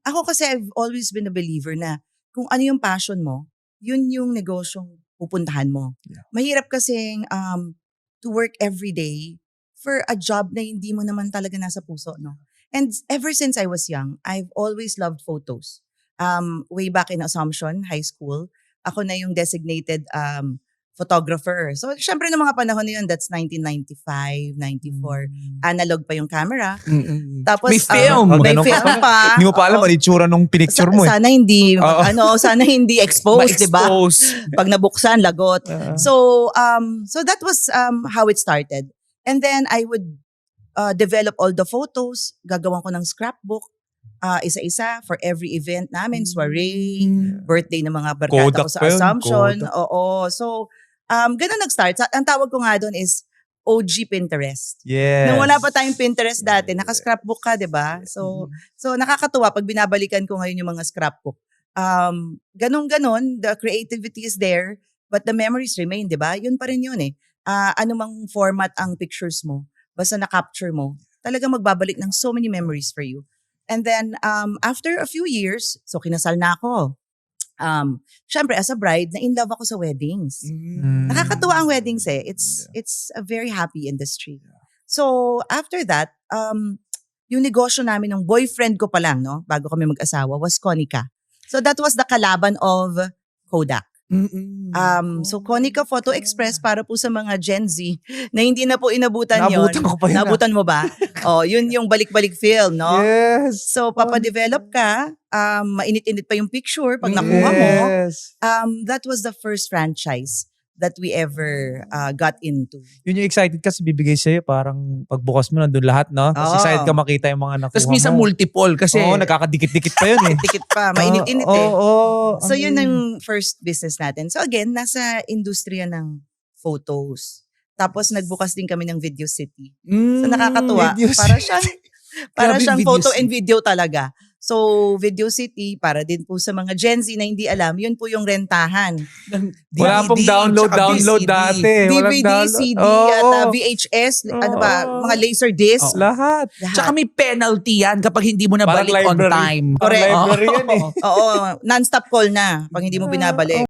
Ako kasi I've always been a believer na kung ano yung passion mo, yun yung negosyong pupuntahan mo. Yeah. Mahirap kasing to work every day for a job na hindi mo naman talaga nasa puso, no? And ever since I was young, I've always loved photos. Way back in Assumption High School, ako na yung designated photographer. So, syempre ng mga panahon na yun, that's 1995, 94. Analog pa yung camera. Tapos, May film. May Ganun ka film pala. pa. Hindi mo pa alam ang itsura nung pinicture mo eh. Sana hindi, Oo. sana hindi exposed, di ba? Ma-expose. Pag nabuksan, lagot. So that was how it started. And then I would develop all the photos. Gagawan ko ng scrapbook. Isa-isa for every event namin, soiree, birthday ng mga barkada Kodak ko sa pa yun, Assumption. Kodak. Oo. So, ganun nag-start. Ang tawag ko nga doon is OG Pinterest. Yes. Nung wala pa tayong Pinterest dati, naka-scrapbook ka, di ba? So nakakatuwa pag binabalikan ko ngayon yung mga scrapbook. Ganun, the creativity is there, but the memories remain, di ba? Yun pa rin yun eh. Ano mang format ang pictures mo, basta na-capture mo, talagang magbabalik ng so many memories for you. And then, after a few years, so kinasal na ako. Syempre, as a bride, na in love ako sa weddings. Nakakatuwa ang weddings eh. It's a very happy industry. So, after that, yung negosyo namin ng boyfriend ko pa lang, no, bago kami mag-asawa, was Konica. So, that was the kalaban of Kodak. So, Konica Photo Express para po sa mga Gen Z na hindi na po inabutan yon. Naabutan ko pa yun. Nabutan mo ba? Yun yung balik-balik film, no? Yes. So, papadevelop ka, mainit-init pa yung picture pag nakuha mo. Yes. That was the first franchise that we ever got into. Yun yung excited kasi bibigay sa'yo. Parang pagbukas mo nandun lahat, no? Tapos excited ka makita yung mga nakuha Tapos mo. minsan multiple kasi. Oo, nakakadikit-dikit pa yun eh. Tikit pa, mainit-init eh. Oo. So, yun ang first business natin. So, again, nasa industriya ng photos. Tapos, nagbukas din kami ng Video City. So, nakakatuwa. Video Para Grabe, siyang Video photo City. and video talaga. So, Video City, para din po sa mga Gen Z na hindi alam, yun po yung rentahan. Wala pong download VCD. dati. Walang DVD, download. CD, Oo. at VHS, ano ba, mga laser disc. Lahat. Tsaka may penalty yan kapag hindi mo Parang nabalik on library. time. Parang Correct. library yan eh. Oo, non-stop call na pag hindi mo binabalik.